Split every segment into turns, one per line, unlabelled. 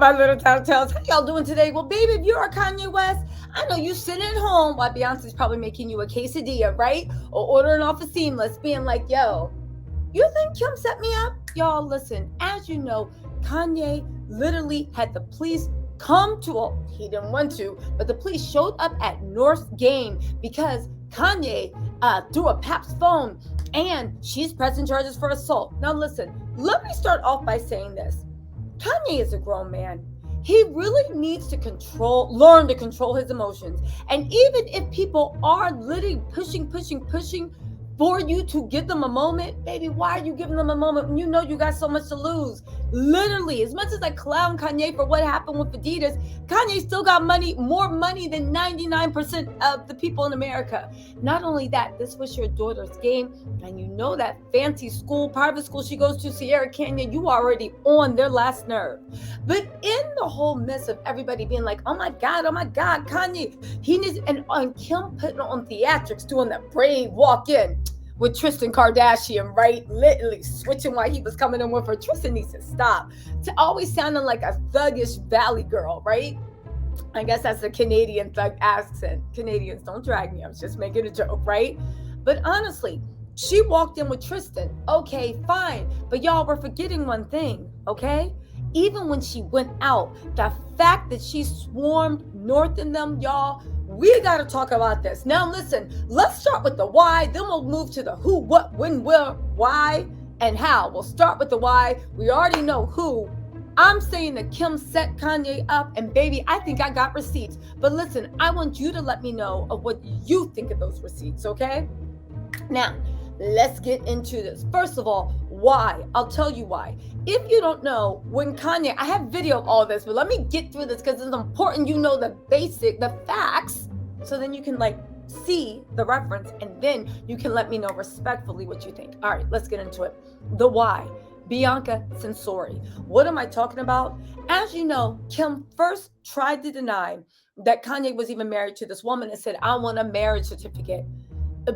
up, my little TisaTells? How y'all doing today? Well, baby, if you're a Kanye West, I know you sitting at home while Beyonce's probably making you a quesadilla, right? Or ordering off a Seamless, being like, yo, you think Kim set me up? Y'all, listen, as you know, Kanye literally had the police come to, well, he didn't want to, but the police showed up at North's game because Kanye threw a Paps phone and she's pressing charges for assault. Now, listen, let me start off by saying this. Kanye is a grown man. He really needs to learn to control his emotions. And even if people are literally pushing for you to give them a moment, baby, why are you giving them a moment when you know you got so much to lose? Literally, as much as I clown Kanye for what happened with Adidas, Kanye still got more money than 99% of the people in America. Not only that, this was your daughter's game, and you know that fancy school, private school she goes to, Sierra Canyon, you already on their last nerve. But in the whole mess of everybody being like, oh my God, Kanye, he needs, and on Kim putting on theatrics, doing that brave walk in with Tristan Kardashian, right? Literally switching while he was coming in with her. Tristan needs to stop. To always sounding like a thuggish valley girl, right? I guess that's the Canadian thug accent. Canadians, don't drag me. I was just making a joke, right? But honestly, she walked in with Tristan. Okay, fine. But y'all were forgetting one thing, okay? Even when she went out, the fact that she swarmed North in them, y'all, we got to talk about this. Now, listen, let's start with the why, then we'll move to the who, what, when, where, why, and how. We'll start with the why. We already know who. I'm saying that Kim set Kanye up, and baby, I think I got receipts. But listen, I want you to let me know of what you think of those receipts, okay? Now, let's get into this. First of all, why? I'll tell you why. If you don't know, when Kanye, I have video of all this, but let me get through this because it's important you know the facts, so then you can see the reference, and then you can let me know respectfully what you think. All right, let's get into it. The why. Bianca Censori. What am I talking about? As you know, Kim first tried to deny that Kanye was even married to this woman and said, I want a marriage certificate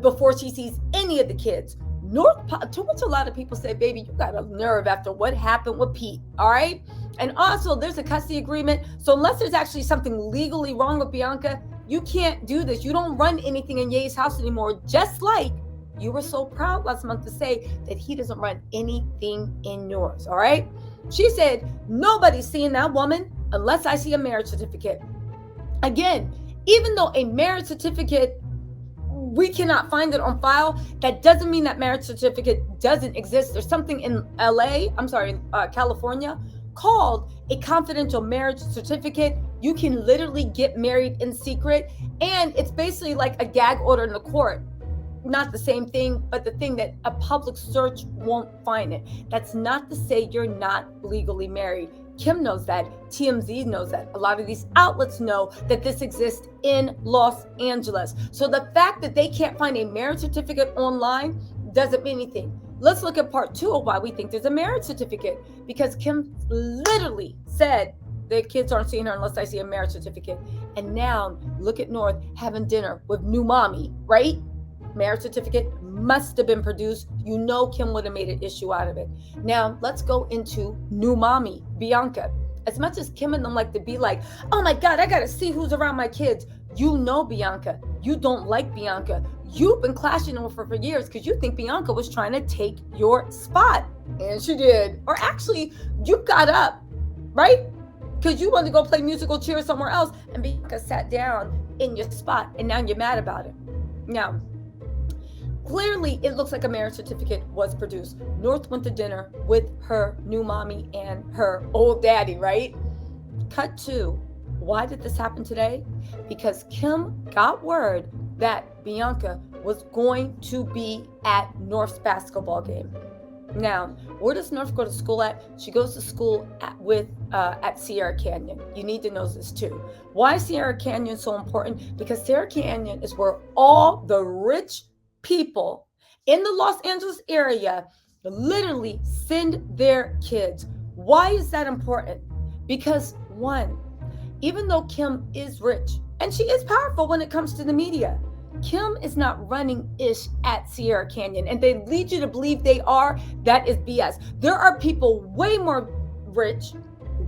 before she sees any of the kids. To which a lot of people say, baby, you got a nerve after what happened with Pete, all right? And also, there's a custody agreement. So unless there's actually something legally wrong with Bianca, you can't do this. You don't run anything in Ye's house anymore, just like you were so proud last month to say that he doesn't run anything in yours, all right? She said, nobody's seeing that woman unless I see a marriage certificate. Again, even though a marriage certificate, we cannot find it on file, that doesn't mean that marriage certificate doesn't exist. There's something in California, called a confidential marriage certificate. You can literally get married in secret, and it's basically like a gag order in the court. Not the same thing, but the thing that a public search won't find it. That's not to say you're not legally married. Kim knows that. TMZ knows that. A lot of these outlets know that this exists in Los Angeles. So the fact that they can't find a marriage certificate online doesn't mean anything. Let's look at part 2 of why we think there's a marriage certificate. Because Kim literally said the kids aren't seeing her unless I see a marriage certificate. And now look at North having dinner with new mommy, right? Marriage certificate must have been produced. You know Kim would have made an issue out of it. Now, let's go into new mommy, Bianca. As much as Kim and them like to be like, oh my God, I got to see who's around my kids. You know Bianca. You don't like Bianca. You've been clashing with her for years because you think Bianca was trying to take your spot. And she did. Or actually, you got up, right? Because you wanted to go play musical chairs somewhere else, and Bianca sat down in your spot, and now you're mad about it. Now, clearly, it looks like a marriage certificate was produced. North went to dinner with her new mommy and her old daddy, right? Cut to, why did this happen today? Because Kim got word that Bianca was going to be at North's basketball game. Now, where does North go to school at? She goes to school at Sierra Canyon. You need to know this too. Why is Sierra Canyon so important? Because Sierra Canyon is where all the rich people in the Los Angeles area literally send their kids. Why is that important? Because one, even though Kim is rich and she is powerful when it comes to the media, Kim is not running ish at Sierra Canyon, and they lead you to believe they are. That is BS. There are people way more rich,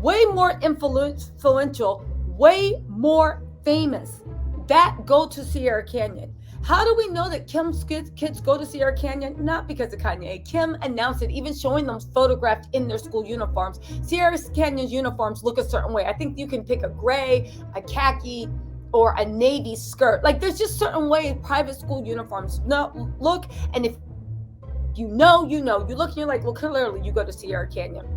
way more influential, way more famous, that go to Sierra Canyon. How do we know that Kim's kids go to Sierra Canyon? Not because of Kanye. Kim announced it, even showing them photographed in their school uniforms. Sierra Canyon's uniforms look a certain way. I think you can pick a gray, a khaki, or a navy skirt. Like, there's just certain ways private school uniforms look. And if you know, you know. You look and you're like, well, clearly you go to Sierra Canyon.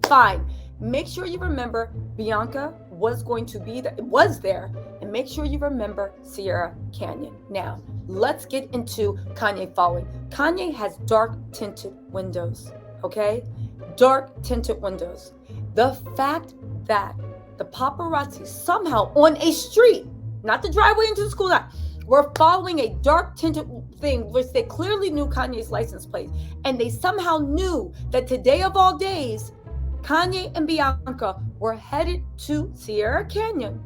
Fine. Make sure you remember Bianca was there, and make sure you remember Sierra Canyon. Now, let's get into Kanye following. Kanye has dark tinted windows, okay? Dark tinted windows. The fact that the paparazzi somehow on a street, not the driveway into the school lot, were following a dark tinted thing, which they clearly knew Kanye's license plate, and they somehow knew that today of all days, Kanye and Bianca were headed to Sierra Canyon.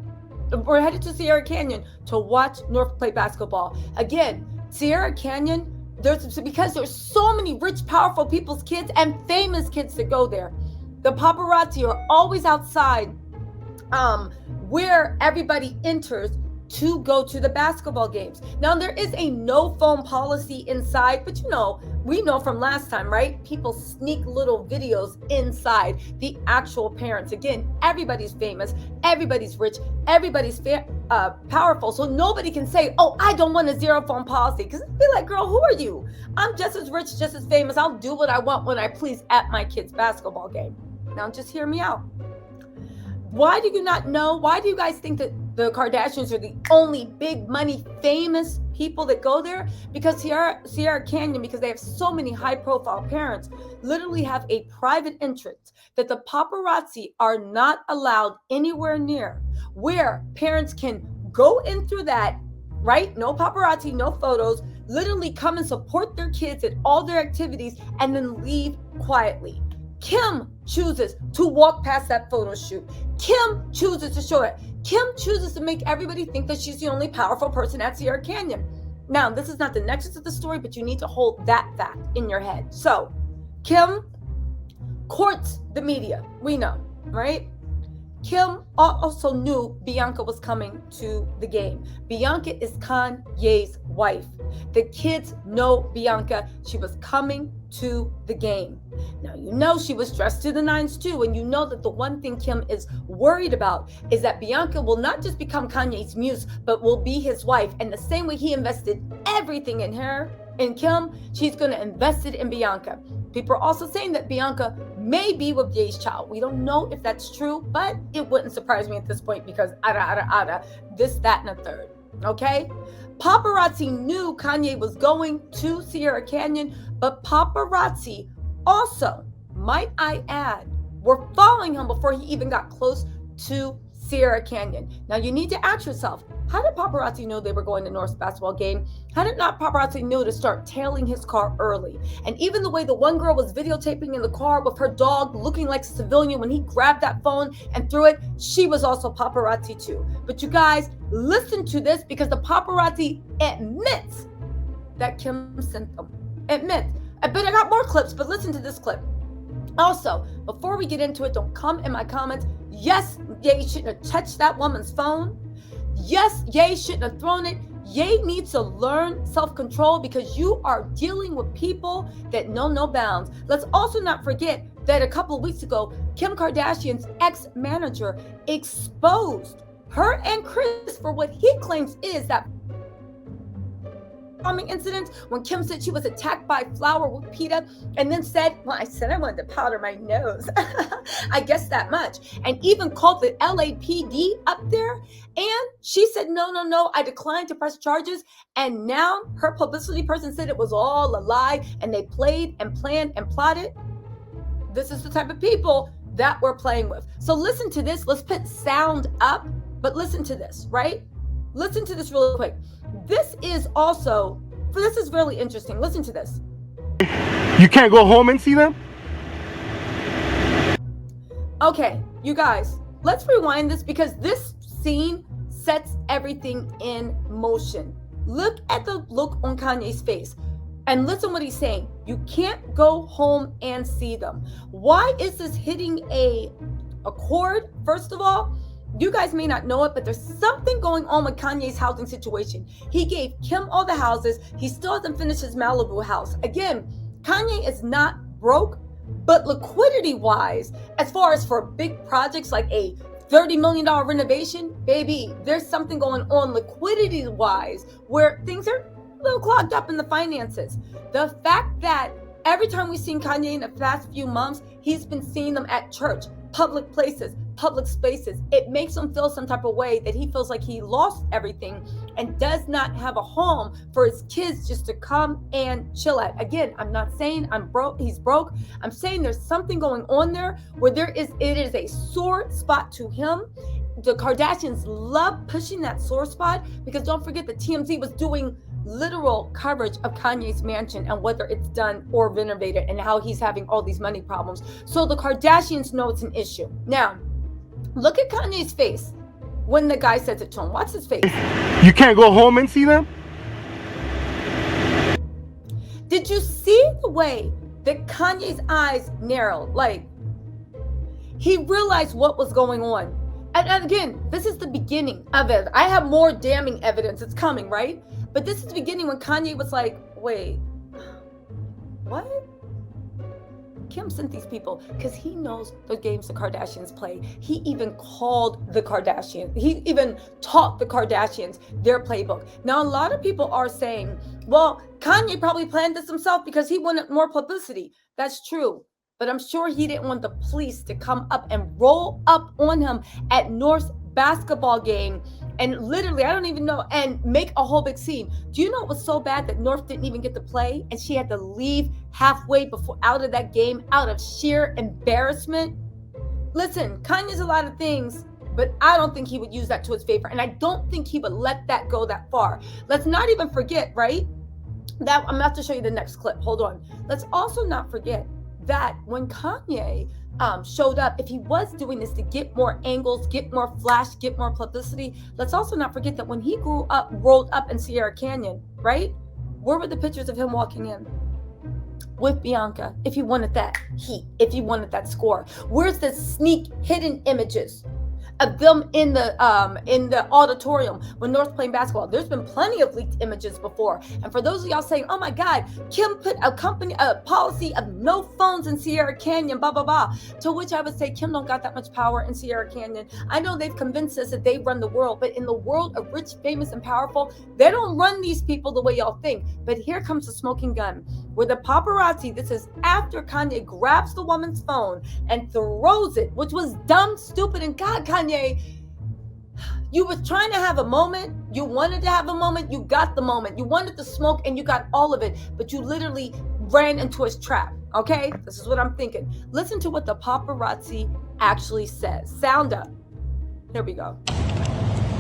We're headed to Sierra Canyon to watch North play basketball. Again, Sierra Canyon, because there's so many rich, powerful people's kids and famous kids that go there. The paparazzi are always outside where everybody enters to go to the basketball games. Now, there is a no phone policy inside, but we know from last time, right? People sneak little videos inside the actual parents. Again, everybody's famous, everybody's rich, everybody's powerful. So nobody can say, oh, I don't want a zero phone policy. Because it'd be like, girl, who are you? I'm just as rich, just as famous. I'll do what I want when I please at my kid's basketball game. Now, just hear me out. Why do you not know? Why do you guys think that the Kardashians are the only big money famous people that go there? Because Sierra Canyon, because they have so many high profile parents, literally have a private entrance that the paparazzi are not allowed anywhere near, where parents can go in through that, right? No paparazzi, no photos, literally come and support their kids at all their activities and then leave quietly. Kim chooses to walk past that photo shoot. Kim chooses to show it. Kim chooses to make everybody think that she's the only powerful person at Sierra Canyon. Now, this is not the nexus of the story, but you need to hold that fact in your head. So, Kim courts the media. We know, right? Kim also knew Bianca was coming to the game. Bianca is Kanye's wife. The kids know Bianca. She was coming to the game. Now, she was dressed to the nines too, and you know that the one thing Kim is worried about is that Bianca will not just become Kanye's muse, but will be his wife. And the same way he invested everything in Kim, she's going to invest it in Bianca. People are also saying that Bianca may be with Ye's child. We don't know if that's true, but it wouldn't surprise me at this point because this, that, and a third. Okay? Paparazzi knew Kanye was going to Sierra Canyon, but paparazzi also, might I add, were following him before he even got close to Sierra Canyon. Now, you need to ask yourself, how did paparazzi know they were going to North's basketball game? How did not paparazzi know to start tailing his car early? And even the way the one girl was videotaping in the car with her dog looking like a civilian when he grabbed that phone and threw it, she was also paparazzi too. But you guys, listen to this because the paparazzi admits that Kim sent them. Admits. But I got more clips, but listen to this clip. Also, before we get into it, don't come in my comments. Yes, Ye shouldn't have touched that woman's phone. Yes, Ye shouldn't have thrown it. Ye needs to learn self-control because you are dealing with people that know no bounds. Let's also not forget that a couple of weeks ago, Kim Kardashian's ex-manager exposed her and Kris for what he claims is that incident when Kim said she was attacked by flour with PETA and then said, well, I said I wanted to powder my nose. I guess that much. And even called the LAPD up there. And she said, no, I declined to press charges. And now her publicity person said it was all a lie and they played and planned and plotted. This is the type of people that we're playing with. So listen to this. Let's put sound up, but listen to this, right? Listen to this really quick. This is really interesting. Listen to this.
You can't go home and see them?
Okay, you guys, let's rewind this because this scene sets everything in motion. Look at the look on Kanye's face and listen what he's saying. You can't go home and see them. Why is this hitting a accord, first of all, you guys may not know it, but there's something going on with Kanye's housing situation. He gave Kim all the houses. He still hasn't finished his Malibu house. Again, Kanye is not broke, but liquidity-wise, as far as for big projects like a $30 million renovation, baby, there's something going on liquidity-wise where things are a little clogged up in the finances. The fact that every time we've seen Kanye in the past few months, he's been seeing them at church, public places, public spaces. It makes him feel some type of way that he feels like he lost everything and does not have a home for his kids just to come and chill at. Again, I'm not saying he's broke. I'm saying there's something going on there where it is a sore spot to him. The Kardashians love pushing that sore spot because don't forget that TMZ was doing literal coverage of Kanye's mansion and whether it's done or renovated and how he's having all these money problems. So the Kardashians know it's an issue. Now, look at Kanye's face when the guy says it to him. Watch his face.
You can't go home and see them?
Did you see the way that Kanye's eyes narrowed? Like, he realized what was going on. And again, this is the beginning of it. I have more damning evidence. It's coming, right? But this is the beginning when Kanye was like, wait, what? Kim sent these people because he knows the games the Kardashians play. He even called the Kardashians. He even taught the Kardashians their playbook. Now, a lot of people are saying, well, Kanye probably planned this himself because he wanted more publicity. That's true. But I'm sure he didn't want the police to come up and roll up on him at North's basketball game and literally, I don't even know, and make a whole big scene. Do you know it was so bad that North didn't even get to play and she had to leave halfway out of that game out of sheer embarrassment? Listen, Kanye's a lot of things, but I don't think he would use that to his favor. And I don't think he would let that go that far. Let's not even forget, right? That I'm about to show you the next clip. Hold on. Let's also not forget that when Kanye showed up, if he was doing this to get more angles, get more flash, get more publicity, let's also not forget that when he rolled up in Sierra Canyon, right? Where were the pictures of him walking in with Bianca? If he wanted that heat, if he wanted that score, where's the sneak hidden images of them in the auditorium when North playing basketball? There's been plenty of leaked images before. And for those of y'all saying, oh my God, Kim put a policy of no phones in Sierra Canyon, blah, blah, blah. To which I would say, Kim don't got that much power in Sierra Canyon. I know they've convinced us that they run the world, but in the world of rich, famous, and powerful, they don't run these people the way y'all think. But here comes the smoking gun, where the paparazzi, this is after Kanye grabs the woman's phone and throws it, which was dumb, stupid, and God, Kanye, you were trying to have a moment. You wanted to have a moment. You got the moment. You wanted to smoke and you got all of it, but you literally ran into his trap. Okay, this is what I'm thinking. Listen to what the paparazzi actually says. Sound up. Here we go.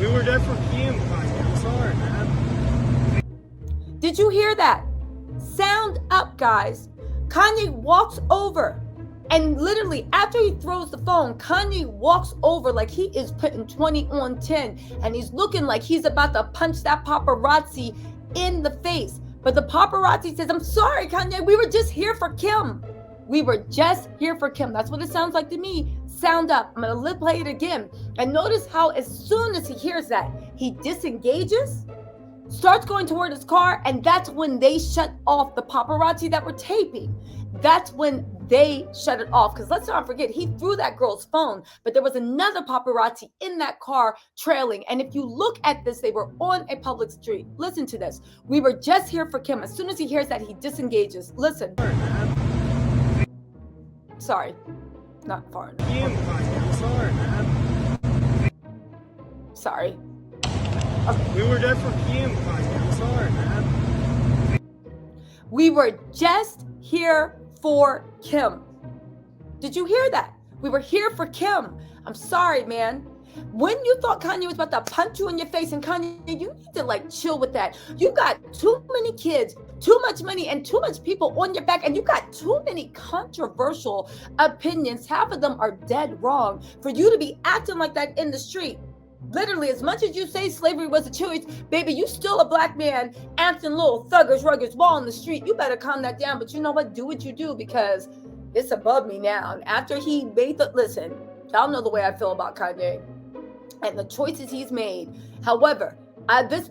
We were there for Kim, Kanye. I'm sorry, man.
Did you hear that? Sound up, guys. Kanye walks over. And literally, after he throws the phone, Kanye walks over like he is putting 20 on 10. And he's looking like he's about to punch that paparazzi in the face. But the paparazzi says, I'm sorry, Kanye, we were just here for Kim. We were just here for Kim. That's what it sounds like to me. Sound up. I'm going to play it again. And notice how as soon as he hears that, he disengages, starts going toward his car, and that's when they shut off the paparazzi that were taping. That's when they shut it off. Because let's not forget, he threw that girl's phone, but there was another paparazzi in that car trailing. And if you look at this, they were on a public street. Listen to this. We were just here for Kim. As soon as he hears that, he disengages. Listen. Sorry. Not far enough.
Kim, Kanye. I'm sorry, man.
Sorry. Okay.
We were there for Kim, Kanye. I'm sorry, man.
We were just here for Kim. Did you hear that? We were here for Kim. I'm sorry, man. When you thought Kanye was about to punch you in your face, and Kanye, you need to like chill with that. You got too many kids, too much money, and too much people on your back, and you got too many controversial opinions. Half of them are dead wrong for you to be acting like that in the street. Literally, as much as you say slavery was a choice, baby, you still a black man acting little thuggers, ruggers, ball in the street. You better calm that down. But you know what? Do what you do, because it's above me now. And after he made the, listen, Y'all know the way I feel about Kanye and the choices he's made. However,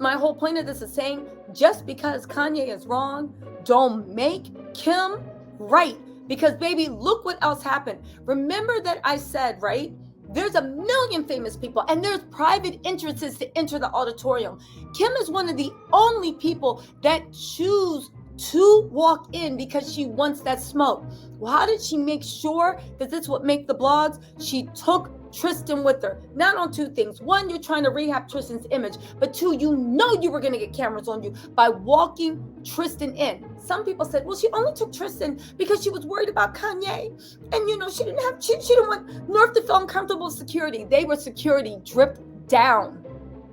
my whole point of this is saying, just because Kanye is wrong, don't make Kim right. Because baby, look what else happened. Remember that I said, right? There's a million famous people and there's private entrances to enter the auditorium. Kim is one of the only people that choose to walk in because she wants that smoke. Well, how did she make sure that this would make the blogs? She took Tristan with her. Not on two things. One, you're trying to rehab Tristan's image, but two, you know you were going to get cameras on you by walking Tristan in. Some people said, well, she only took Tristan because she was worried about Kanye. And you know, she didn't want North to feel uncomfortable with security. They were security dripped down.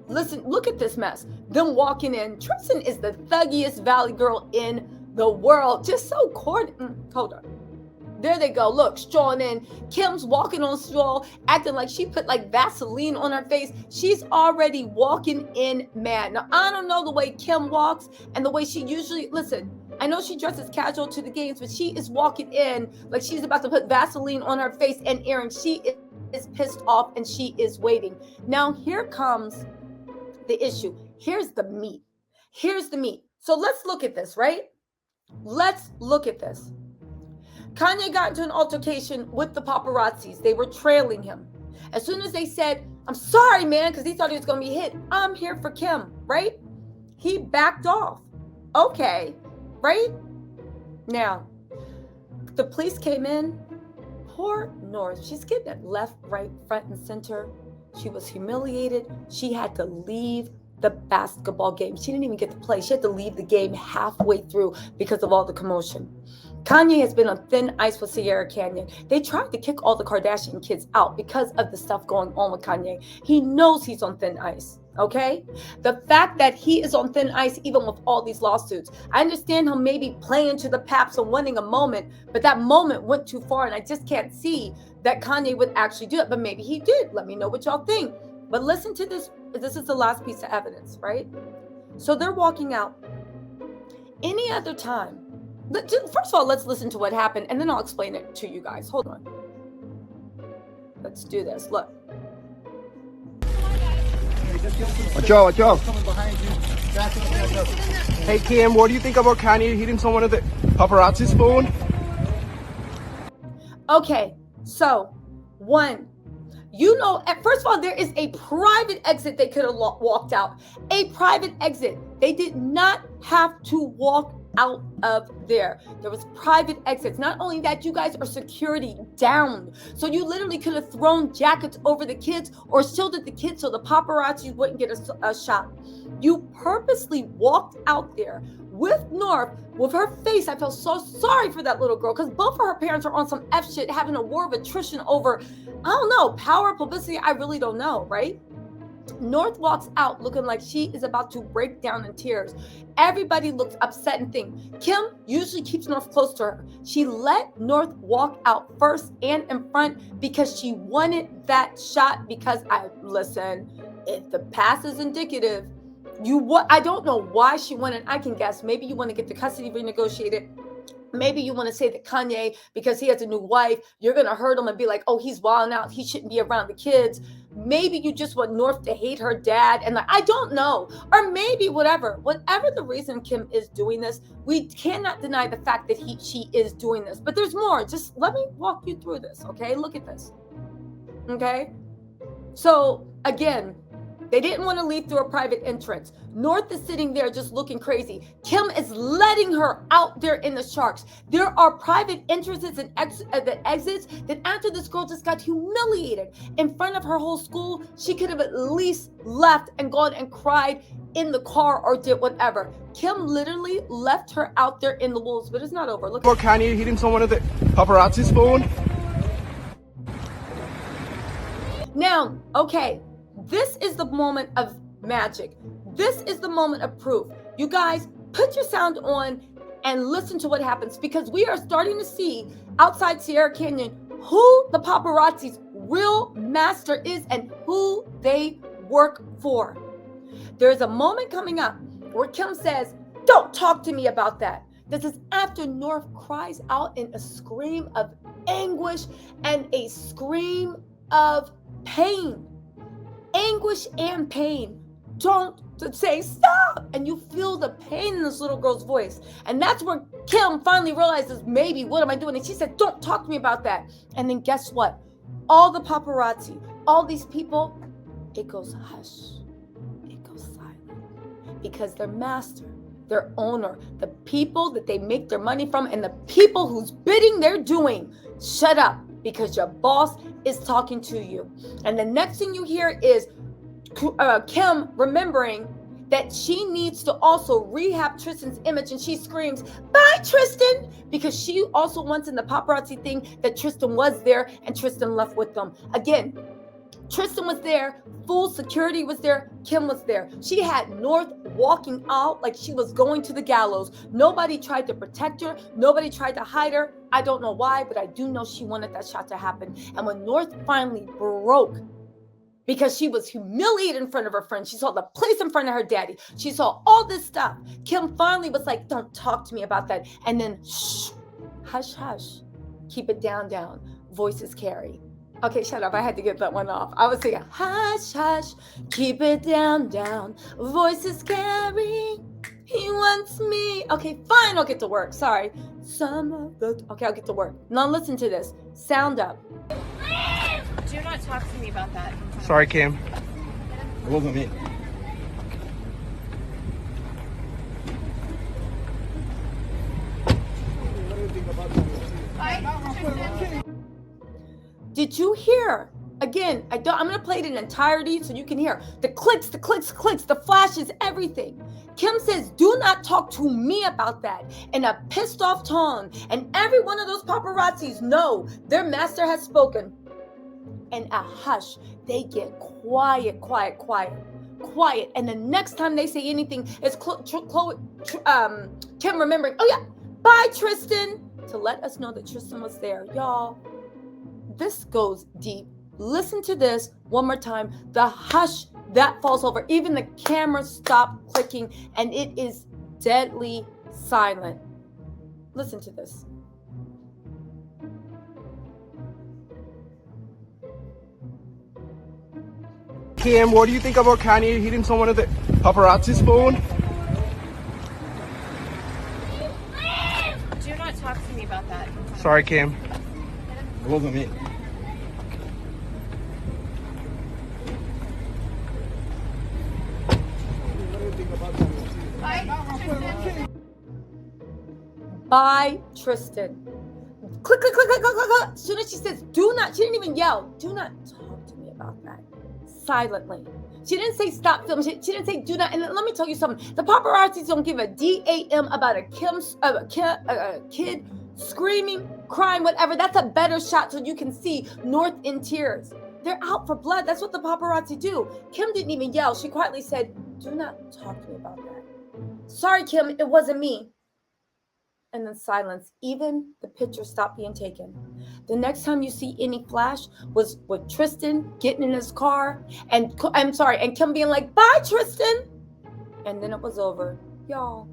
Listen, look at this mess. Them walking in. Tristan is the thuggiest Valley girl in the world. Just so corny. Hold on. There they go. Look, strolling in. Kim's walking on stroll, acting like she put like Vaseline on her face. She's already walking in mad. Now, I don't know the way Kim walks and the way she usually, listen, I know she dresses casual to the games, but she is walking in like she's about to put Vaseline on her face and earrings. She is pissed off and she is waiting. Now, here comes the issue. Here's the meat. So let's look at this, right? Let's look at this. Kanye got into an altercation with the paparazzis. They were trailing him. As soon as they said, I'm sorry, man, because he thought he was going to be hit. I'm here for Kim, right? He backed off. Okay, right? Now, the police came in. Poor North. She's getting it left, right, front, and center. She was humiliated. She had to leave the basketball game. She didn't even get to play. She had to leave the game halfway through because of all the commotion. Kanye has been on thin ice with Sierra Canyon. They tried to kick all the Kardashian kids out because of the stuff going on with Kanye. He knows he's on thin ice, okay? The fact that he is on thin ice, even with all these lawsuits, I understand him maybe playing to the Paps and wanting a moment, but that moment went too far, and I just can't see that Kanye would actually do it, but maybe he did. Let me know what y'all think. But listen to this. This is the last piece of evidence, right? So they're walking out. Any other time, first of all, let's listen to what happened, and then I'll explain it to you guys. Hold on. Let's do this. Look.
Watch out. Hey, Kim, what do you think about Kanye hitting someone with the paparazzi's phone?
Okay, so one, you know, first of all, there is a private exit they could have walked out. A private exit. They did not have to walk out of there. There was private exits. Not only that, you guys are security down. So you literally could have thrown jackets over the kids or shielded the kids so the paparazzi wouldn't get a shot. You purposely walked out there with North, with her face. I felt so sorry for that little girl because both of her parents are on some F shit, having a war of attrition over, I don't know, power, publicity. I really don't know, right? North walks out looking like she is about to break down in tears. Everybody looks upset and thinks. Kim usually keeps North close to her. She let North walk out first and in front because she wanted that shot. Because if the pass is indicative, I don't know why she wanted. I can guess. Maybe you want to get the custody renegotiated. Maybe you want to say that Kanye, because he has a new wife, you're going to hurt him and be like, oh, he's wilding out. He shouldn't be around the kids. Maybe you just want North to hate her dad. And I don't know. Or maybe whatever the reason Kim is doing this, we cannot deny the fact that she is doing this. But there's more. Just let me walk you through this. Okay. Look at this. Okay. So again, they didn't want to leave through a private entrance. North is sitting there just looking crazy. Kim is letting her out there in the sharks. There are private entrances and exits that after this girl just got humiliated in front of her whole school, she could have at least left and gone and cried in the car or did whatever. Kim literally left her out there in the wolves, but it's not over. Look
Or Kanye hitting someone with the paparazzi's phone?
Now, okay. This is the moment of magic. This is the moment of proof. You guys, put your sound on and listen to what happens because we are starting to see outside Sierra Canyon who the paparazzi's real master is and who they work for. There's a moment coming up where Kim says, don't talk to me about that. This is after North cries out in a scream of anguish and a scream of pain, anguish and pain. Don't say stop. And you feel the pain in this little girl's voice. And that's where Kim finally realizes, maybe, what am I doing? And she said, don't talk to me about that. And then guess what? All the paparazzi, all these people, it goes hush. It goes silent. Because their master, their owner, the people that they make their money from, and the people whose bidding they're doing, shut up, because your boss is talking to you. And the next thing you hear is Kim remembering that she needs to also rehab Tristan's image, and she screams, bye, Tristan, because she also wants in the paparazzi thing that Tristan was there and Tristan left with them. Again, Tristan was there, full security was there, Kim was there. She had North walking out like she was going to the gallows. Nobody tried to protect her. Nobody tried to hide her. I don't know why, but I do know she wanted that shot to happen. And when North finally broke, because she was humiliated in front of her friends, she saw the place in front of her daddy, she saw all this stuff, Kim finally was like, don't talk to me about that. And then, shh, hush, hush, keep it down, down, voices carry. Okay, shut up. I had to get that one off. I was singing, hush, hush, keep it down, down, voices carry, he wants me. Okay, fine, I'll get to work. Sorry. Okay, I'll get to work. Now listen to this. Sound up.
Do not talk to me about that.
Sorry, Kim. It wasn't me.
Did you hear? Again, I'm going to play it in entirety so you can hear the clicks, the clicks, clicks, the flashes, everything. Kim says, do not talk to me about that, in a pissed off tone. And every one of those paparazzis know their master has spoken. And a hush, they get quiet, quiet, quiet, quiet. And the next time they say anything, it's Kim remembering, oh yeah, bye, Tristan, to let us know that Tristan was there. Y'all, this goes deep. Listen to this one more time. The hush that falls over. Even the camera stopped clicking, and it is deadly silent. Listen to this.
Kim, what do you think about Kanye hitting someone at the paparazzi's phone?
Do not talk to me about that.
Sorry, Kim. It wasn't me.
Bye, Tristan. Click, click, click, click, click, click, click. As soon as she says, do not, she didn't even yell, do not talk to me about that. Silently. She didn't say stop filming. She didn't say do not. And let me tell you something. The paparazzis don't give a damn about a kid screaming, crying, whatever. That's a better shot so you can see North in tears. They're out for blood. That's what the paparazzi do. Kim didn't even yell. She quietly said, do not talk to me about that. Sorry, Kim, it wasn't me. And then silence. Even the picture stopped being taken. The next time you see any flash was with Tristan getting in his car and Kim being like, bye, Tristan. And then it was over. Y'all.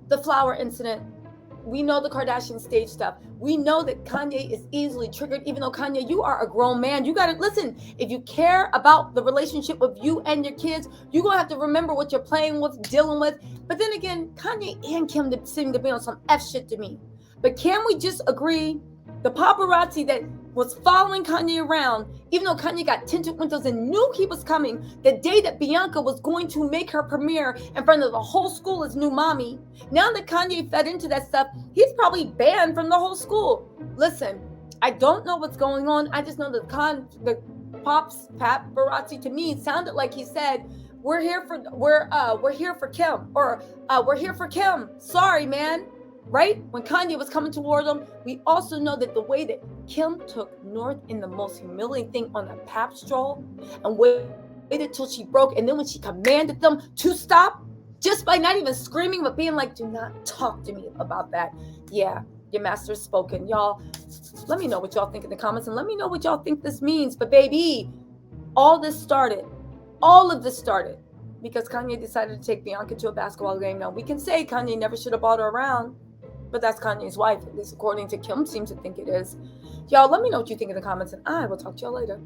The flower incident. We know the Kardashian stage stuff. We know that Kanye is easily triggered, even though Kanye, you are a grown man. You got to listen. If you care about the relationship of you and your kids, you're going to have to remember what you're playing with, dealing with. But then again, Kanye and Kim seem to be on some F shit to me. But can we just agree? The paparazzi that was following Kanye around, even though Kanye got tinted windows and knew he was coming the day that Bianca was going to make her premiere in front of the whole school as new mommy. Now that Kanye fed into that stuff, he's probably banned from the whole school. Listen, I don't know what's going on. I just know the paparazzi to me sounded like he said, we're here for Kim, or we're here for Kim. Sorry, man. Right? When Kanye was coming toward them, we also know that the way that Kim took North in the most humiliating thing on the Paps stroll and waited till she broke, and then when she commanded them to stop, just by not even screaming, but being like, do not talk to me about that. Yeah, your master's spoken. Y'all, let me know what y'all think in the comments, and let me know what y'all think this means. But baby, all of this started because Kanye decided to take Bianca to a basketball game. Now, we can say Kanye never should have brought her around, But that's Kanye's wife, at least according to Kim seems to think it is. Y'all, let me know what you think in the comments, and I will talk to y'all later.